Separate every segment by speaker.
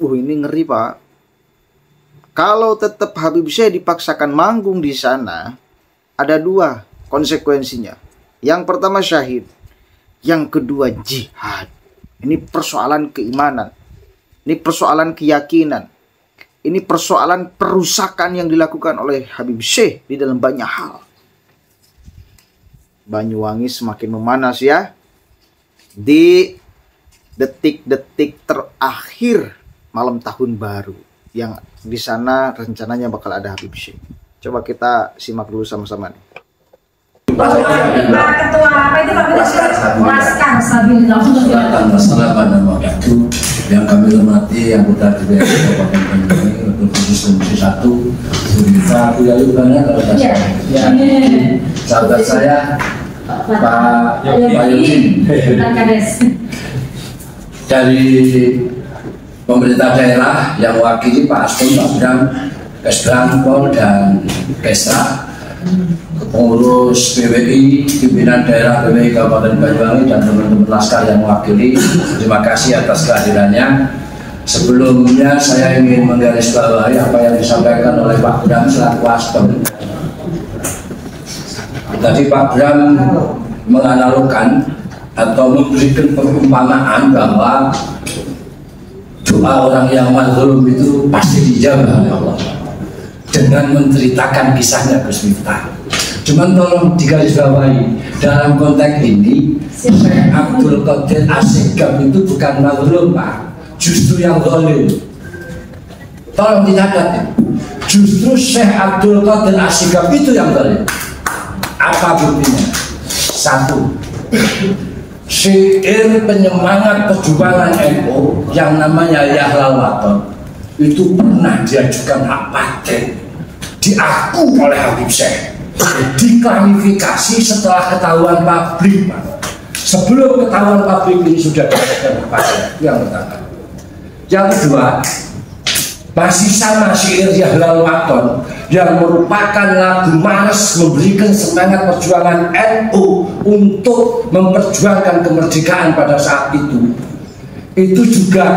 Speaker 1: Ini ngeri, Pak. Kalau tetap Habib Syekh dipaksakan manggung di sana, ada dua konsekuensinya. Yang pertama syahid, yang kedua jihad. Ini persoalan keimanan, ini persoalan keyakinan, ini persoalan perusakan yang dilakukan oleh Habib Syekh di dalam banyak hal. Banyuwangi semakin memanas ya. Di detik-detik terakhir malam tahun baru, yang di sana rencananya bakal ada Habib Syekh. Coba kita simak dulu sama-sama nih.
Speaker 2: Pak Ketua apa itu Pak Laskar Sabilillah
Speaker 3: itu yang kami hormati anggota DPRD Kabupaten Banyuwangi untuk khusus Komisi 1 Pak Buya banyak kalau saya sahabat saya Pak Yudin dari pemerintah daerah yang wakili Pak Aston, Pak Bram, Kesbang, Pol dan Kesra, pengurus BWI, pimpinan daerah BWI Kabupaten Banyuwangi dan teman-teman Laskar yang mewakili. Terima kasih atas kehadirannya. Sebelumnya saya ingin menggarisbawahi apa yang disampaikan oleh Pak Bram selaku Aston. Tadi Pak Bram menganalogkan atau memberikan perumpamaan bahwa doa orang yang mazlum itu pasti dijawab oleh Allah dengan menceritakan kisahnya Gus Miftah. Cuman tolong digarisbawahi dalam konteks ini, Syekh Abdul Qadir As-Sigaf itu bukan mazlum, Pak, justru yang zalim. Tolong dicatat, justru Syekh Abdul Qadir As-Sigaf itu yang zalim. Apa buktinya? Satu, syair penyemangat perjuangan NU yang namanya Yahlal Waton itu pernah diajukan hak paten, diaku oleh Habib Syekh, diklarifikasi setelah ketahuan pabrik, Pak. Sebelum ketahuan pabrik ini sudah diajukan hak paten. Itu yang pertama. Yang kedua, masih sama syair Yahlal Waton yang merupakan lagu maras memberikan semangat perjuangan NU untuk memperjuangkan kemerdekaan pada saat itu juga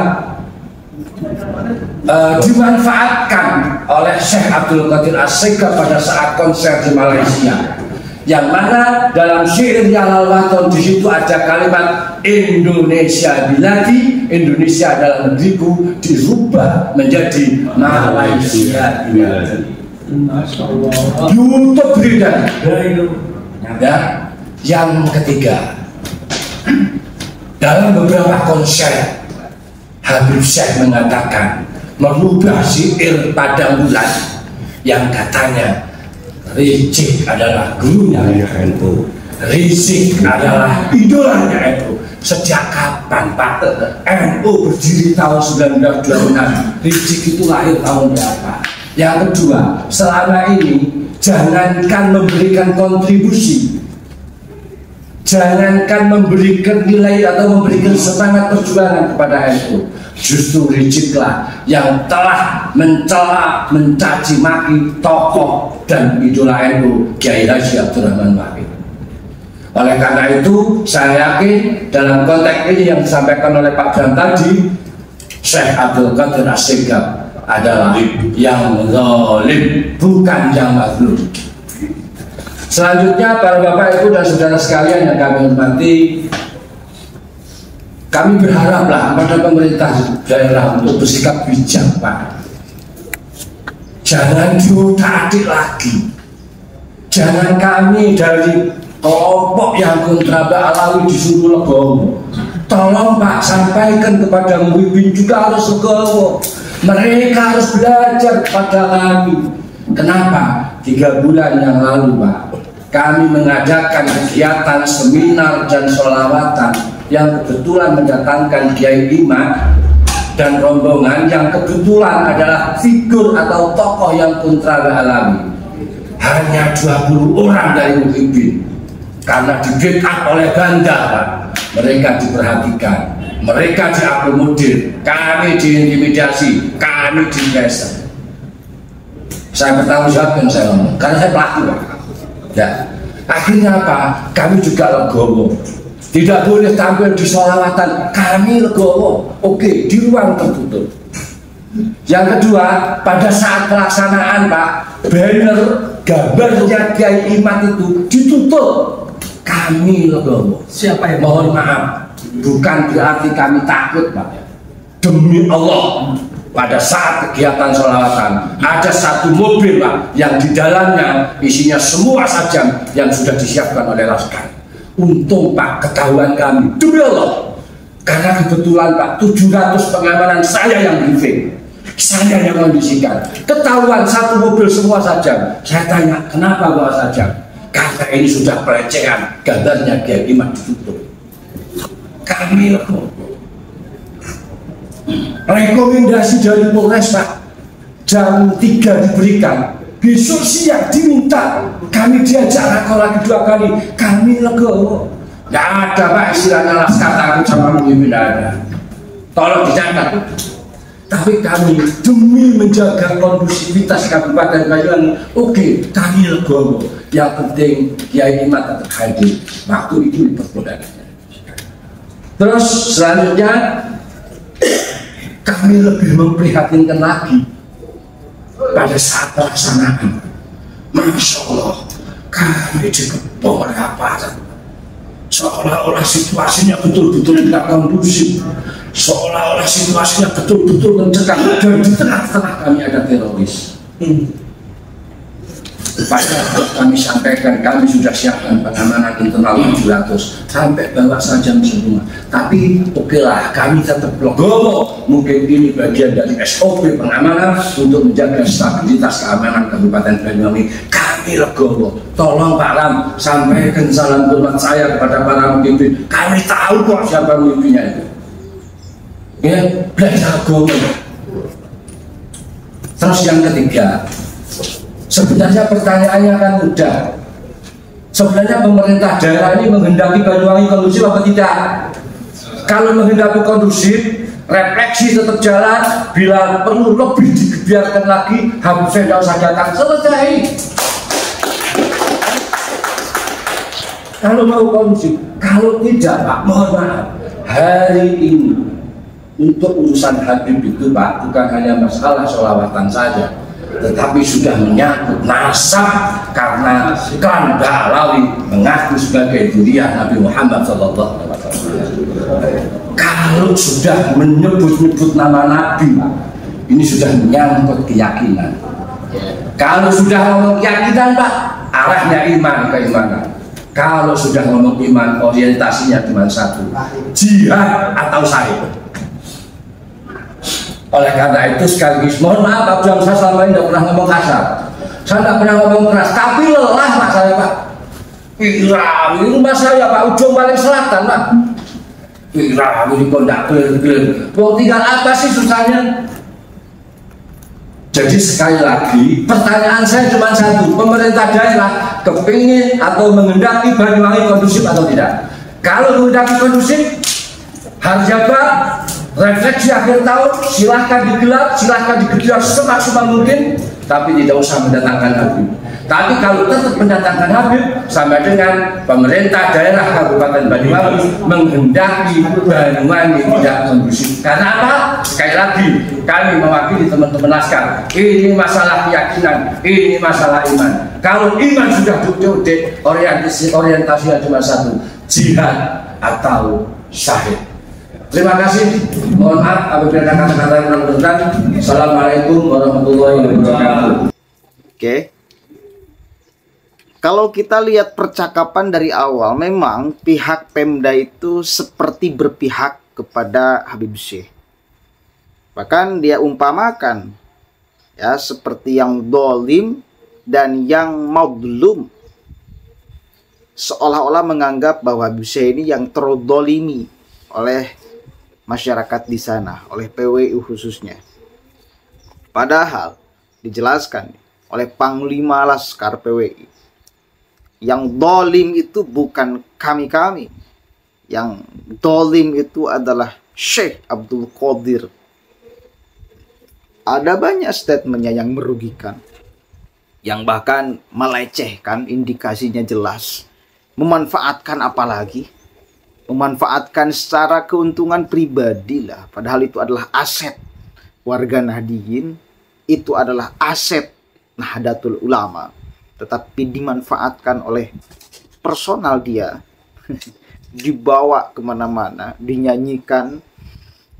Speaker 3: dimanfaatkan oleh Syekh Abdul Qadir As-Sigaf pada saat konser di Malaysia, yang mana dalam syair Yahlal Waton di situ ada kalimat Indonesia biladi, Indonesia adalah negeriku, dirubah menjadi Malaysia biladi. YouTube beredar. Ya. Yang ketiga, dalam beberapa konser Habib Syekh mengatakan merubah syair pada bulan yang katanya Rizik adalah gurunya NU, Rizik adalah idolanya NU. Sejak kapan Pak NU berdiri tahun 1926? Rizik itu lahir tahun berapa? Yang kedua, selama ini jangankan memberikan kontribusi, jangankan memberikan nilai atau memberikan semangat perjuangan kepada NU, justru Riziklah yang telah mencela, mencaci maki tokoh dan idola NU Kiai Haji Abdurrahman Wahid. Oleh karena itu, saya yakin dalam konteks ini yang disampaikan oleh Pak Bram tadi, Syekh Abdul Qadir As-Sigaf adalah yang zalim, bukan yang mazlum. Selanjutnya, para bapak ibu dan saudara sekalian yang kami hormati, kami berharaplah pada pemerintah daerah untuk bersikap bijak, Pak. Jangan diutak-atik lagi. Jangan kami dari kelompok yang kontra Mbak Alawi disuruh legowo. Tolong Pak, sampaikan kepada Muhyiddin juga harus legowo. Mereka harus belajar kepada kami. Kenapa? 3 bulan yang lalu, Pak, kami mengadakan kegiatan seminar dan sholawatan yang kebetulan mendatangkan Kiai Imam dan rombongan yang kebetulan adalah figur atau tokoh yang kontra Alawi. Hanya 20 orang dari Muhyiddin, karena di-backup oleh Banda, Pak. Mereka diperhatikan, mereka diakomodir, kami diintimidasi, kami digeser. Saya bertanggung jawab yang saya ngomong, karena saya pelaku, Pak. Ya. Akhirnya apa? Kami juga legowo. Tidak boleh tampil di sholawatan, kami legowo. Oke, di ruang tertutup. Yang kedua, pada saat pelaksanaan Pak, banner gambarnya Kiai Imat itu ditutup. Kami legowo.
Speaker 4: Siapa yang
Speaker 3: Mohon maaf, bukan berarti kami takut Pak. Demi Allah, pada saat kegiatan sholawatan ada satu mobil Pak yang di dalamnya isinya semua sajam yang sudah disiapkan oleh laskar. Untung Pak, ketahuan kami, demi Allah, karena kebetulan Pak 700 pengamanan saya yang briefing, saya yang kondisikan. Ketahuan satu mobil semua sajam. Saya tanya, kenapa bawa sajam? Karena ini sudah pelecehan, gambarnya Kiai Imat ditutup. Kami rekomendasi dari Polres Pak, jam 3 diberikan, besok siang diminta, kami diajak rakor lagi 2 kali, kami legowo. Nggak ada Pak istilahnya laskar takut sama pemimpin, ada. Tolong dicatat. Tapi kami demi menjaga kondusivitas Kabupaten Banyuwangi, oke, kami legowo. Yang penting Kiai Imat tetap hadir. Waktu itu diperbolehkan. Terus selanjutnya kami lebih memprihatinkan lagi pada saat pelaksanaan. Masya Allah, kami dikepung oleh aparat. Seolah-olah situasinya betul-betul tidak kondusif. Seolah-olah situasinya betul-betul mencekam. Dan di tengah-tengah kami ada teroris. Upaya kami sampaikan, kami sudah siapkan pengamanan internal 700 sampai bawa sajam semua. Tapi oke lah, kami tetap legowo. Mungkin ini bagian dari SOP pengamanan untuk menjaga stabilitas keamanan Kabupaten Banyuwangi. Kami legowo. Tolong Pak Ram, sampaikan salam hormat saya kepada para pemimpin. Kami tahu kok siapa pemimpinnya itu. Ya, belajar legowo. Terus yang ketiga, sebenarnya pertanyaannya kan mudah. Sebenarnya pemerintah daerah ini menghendaki Banyuwangi kondusif apa tidak? Kalau menghendaki kondusif, refleksi tetap jalan. Bila perlu lebih dibiarkan lagi, habis tidak usah datang, selesai. Kalau mau kondusif, kalau tidak Pak, mohon maaf. Hari ini untuk urusan Habib itu Pak, bukan hanya masalah sholawatan saja, tetapi sudah menyangkut nasab, karena klan Ba'alawi mengaku sebagai zuriat Nabi Muhammad SAW. Kalau sudah menyebut-nyebut nama Nabi, ini sudah menyangkut keyakinan. Kalau sudah ngomong keyakinan Pak, arahnya iman, keimanan. Kalau sudah ngomong iman, orientasinya cuma satu, jihad atau syahid. Oleh karena itu sekaligus mohon maaf Pak Bujang, saya selama ini tidak pernah ngomong kasar, saya tidak pernah ngomong keras, tapi lelah Pak saya Pak. Irang, ini rumah saya Pak, ujung paling selatan Pak. Irang, ini kondak keliling. Mau tinggal apa sih susahnya? Jadi sekali lagi pertanyaan saya cuma satu, pemerintah daerah kepingin atau menghendaki Banyuwangi kondusif atau tidak? Kalau menghendaki kondusif, harjabah refleksi akhir tahun silahkan digelar, silahkan digelar semaksimal mungkin, tapi tidak usah mendatangkan Habib. Tapi kalau tetap mendatangkan Habib, sama dengan pemerintah daerah Kabupaten Banyuwangi menghendaki Banyuwangi tidak kondusif. Karena apa? Sekali lagi, kami mewakili teman-teman laskar. Ini masalah keyakinan, ini masalah iman. Kalau iman sudah duduk, orientasinya cuma satu, jihad atau syahid. Terima kasih. Mohon maaf apabila ada kata-kata yang kurang berkenan. Assalamualaikum warahmatullahi wabarakatuh.
Speaker 1: Oke. Kalau kita lihat percakapan dari awal, memang pihak Pemda itu seperti berpihak kepada Habib Syekh. Bahkan dia umpamakan ya seperti yang dolim dan yang madlum, seolah-olah menganggap bahwa Habib Syekh ini yang terdolimi oleh masyarakat di sana, oleh PWI khususnya. Padahal dijelaskan oleh Panglima Laskar PWI, yang dolim itu bukan kami-kami, yang dolim itu adalah Syekh Abdul Qadir. Ada banyak statementnya yang merugikan, yang bahkan melecehkan, indikasinya jelas. Memanfaatkan apalagi? Memanfaatkan secara keuntungan pribadi lah, padahal itu adalah aset warga Nahdliyin itu adalah aset Nahdlatul Ulama, tetapi dimanfaatkan oleh personal dia, dibawa kemana-mana, dinyanyikan,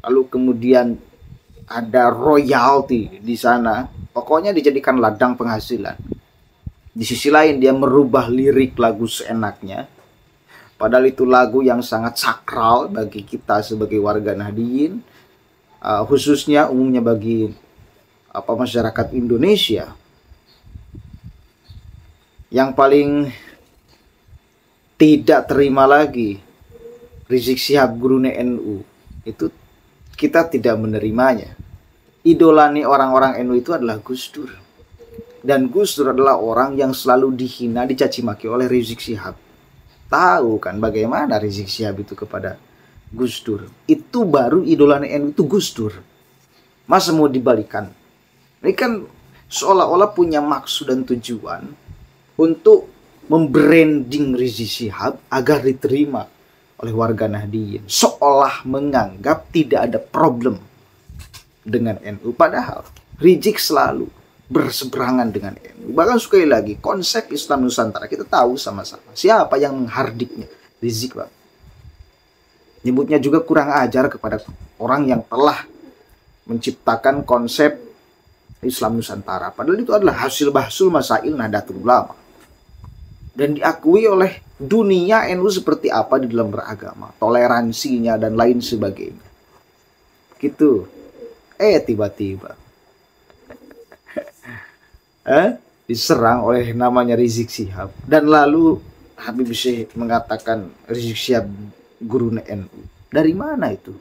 Speaker 1: lalu kemudian ada royalti di sana, pokoknya dijadikan ladang penghasilan. Di sisi lain dia merubah lirik lagu seenaknya, padahal itu lagu yang sangat sakral bagi kita sebagai warga Nahdliyin, khususnya umumnya bagi masyarakat Indonesia. Yang paling tidak terima lagi Rizik Syihab gurune NU, itu kita tidak menerimanya. Idolani orang-orang NU itu adalah Gus Dur. Dan Gus Dur adalah orang yang selalu dihina, dicaci maki oleh Rizik Syihab. Tahu kan bagaimana Rizik Syihab itu kepada Gus Dur. Itu baru idolani NU itu Gus Dur. Masa mau dibalikan? Ini kan seolah-olah punya maksud dan tujuan untuk membranding Rizik Syihab agar diterima oleh warga Nahdliyin, seolah menganggap tidak ada problem dengan NU, padahal Rizik selalu berseberangan dengan NU. Bahkan sekali lagi, konsep Islam Nusantara kita tahu sama-sama siapa yang menghardiknya. Rizik, Pak. Nyebutnya juga kurang ajar kepada orang yang telah menciptakan konsep Islam Nusantara, padahal itu adalah hasil bahsul masail Nahdlatul Ulama dan diakui oleh dunia NU seperti apa di dalam beragama, toleransinya dan lain sebagainya. Gitu. Tiba-tiba diserang oleh namanya Rizik Syihab, dan lalu Habib Syekh mengatakan Rizik Syihab guru NU. Dari mana itu?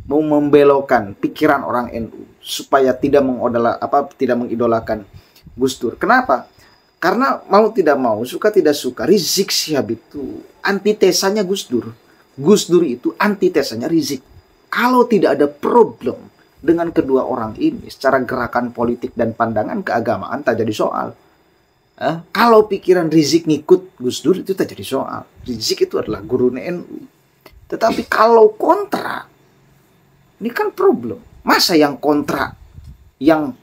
Speaker 1: Mau membelokkan pikiran orang NU supaya tidak mengidolakan Gus Dur. Kenapa? Karena mau tidak mau, suka tidak suka, Rizik Syihab itu antitesanya Gus Dur. Gus Dur itu antitesanya Rizik. Kalau tidak ada problem dengan kedua orang ini secara gerakan politik dan pandangan keagamaan, tak jadi soal. Kalau pikiran Rizik ngikut Gus Dur itu tak jadi soal. Rizik itu adalah guru NU. Tetapi kalau kontra, ini kan problem. Masa yang kontra, yang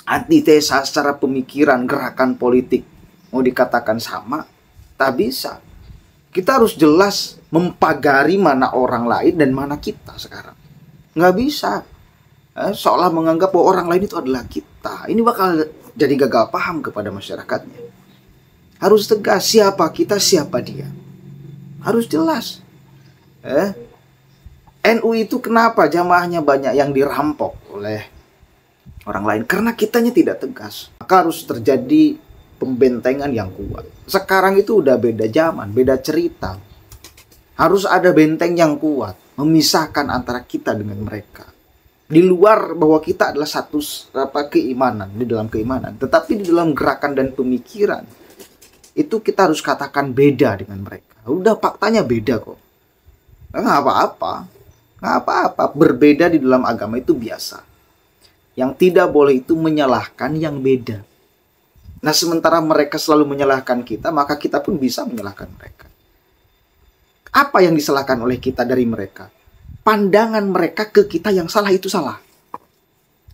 Speaker 1: antitesa secara pemikiran, gerakan politik mau dikatakan sama? Tak bisa. Kita harus jelas mempagari mana orang lain dan mana kita sekarang. Nggak bisa. Seolah menganggap bahwa orang lain itu adalah kita. Ini bakal jadi gagal paham kepada masyarakatnya. Harus tegas, siapa kita, siapa dia. Harus jelas. NU itu kenapa jamaahnya banyak yang dirampok oleh orang lain? Karena kitanya tidak tegas. Maka harus terjadi pembentengan yang kuat. Sekarang itu udah beda zaman, beda cerita. Harus ada benteng yang kuat, memisahkan antara kita dengan mereka. Di luar bahwa kita adalah satu keimanan, di dalam keimanan, tetapi di dalam gerakan dan pemikiran itu kita harus katakan beda dengan mereka. Udah faktanya beda kok. Nggak apa-apa. Berbeda di dalam agama itu biasa. Yang tidak boleh itu menyalahkan yang beda. Nah, sementara mereka selalu menyalahkan kita, maka kita pun bisa menyalahkan mereka. Apa yang disalahkan oleh kita dari mereka? Pandangan mereka ke kita yang salah itu salah.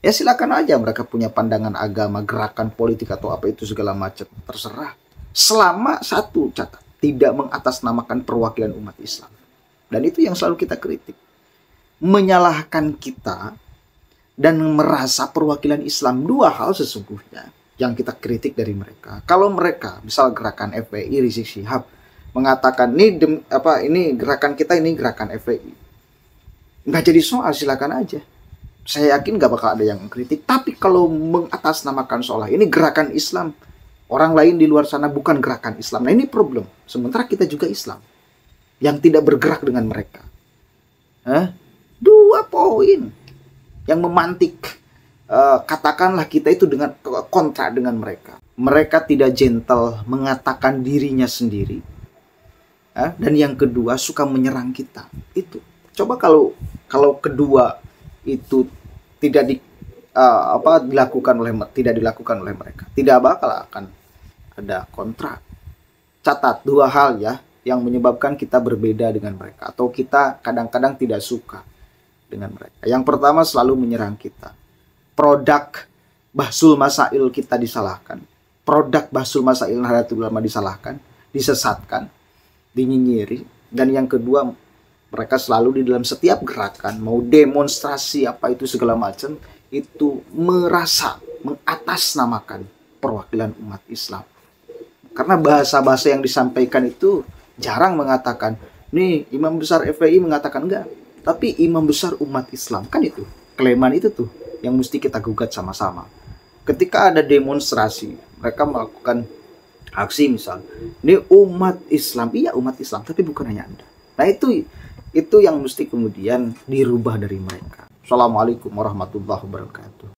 Speaker 1: Ya silakan aja mereka punya pandangan agama, gerakan politik atau apa itu segala macam, terserah. Selama satu catat, tidak mengatasnamakan perwakilan umat Islam. Dan itu yang selalu kita kritik. Menyalahkan kita dan merasa perwakilan Islam, dua hal sesungguhnya yang kita kritik dari mereka. Kalau mereka, misal gerakan FPI, Rizik Syihab mengatakan ini gerakan kita, ini gerakan FPI, nggak jadi soal, silakan aja. Saya yakin nggak bakal ada yang mengkritik. Tapi kalau mengatasnamakan seolah ini gerakan Islam, orang lain di luar sana bukan gerakan Islam, nah ini problem. Sementara kita juga Islam yang tidak bergerak dengan mereka. Dua poin yang memantik katakanlah kita itu dengan kontra dengan mereka. Mereka tidak gentle mengatakan dirinya sendiri. Dan yang kedua suka menyerang kita. Itu. Coba kalau kedua itu tidak dilakukan oleh mereka, tidak bakal akan ada kontra. Catat dua hal ya yang menyebabkan kita berbeda dengan mereka atau kita kadang-kadang tidak suka. dengan mereka. Yang pertama selalu menyerang kita. Produk Bahsul Masail kita disalahkan. Produk Bahsul Masail Nahdlatul Ulama disalahkan, disesatkan, dinyinyiri. Dan yang kedua, mereka selalu di dalam setiap gerakan, mau demonstrasi apa itu segala macam, itu merasa mengatasnamakan perwakilan umat Islam. Karena bahasa-bahasa yang disampaikan itu jarang mengatakan, nih Imam Besar FPI mengatakan enggak, tapi Imam Besar umat Islam. Kan itu, klaiman itu tuh yang mesti kita gugat sama-sama. Ketika ada demonstrasi, mereka melakukan aksi misal, ini umat Islam, iya umat Islam, tapi bukan hanya Anda. Nah itu yang mesti kemudian dirubah dari mereka. Assalamualaikum warahmatullahi wabarakatuh.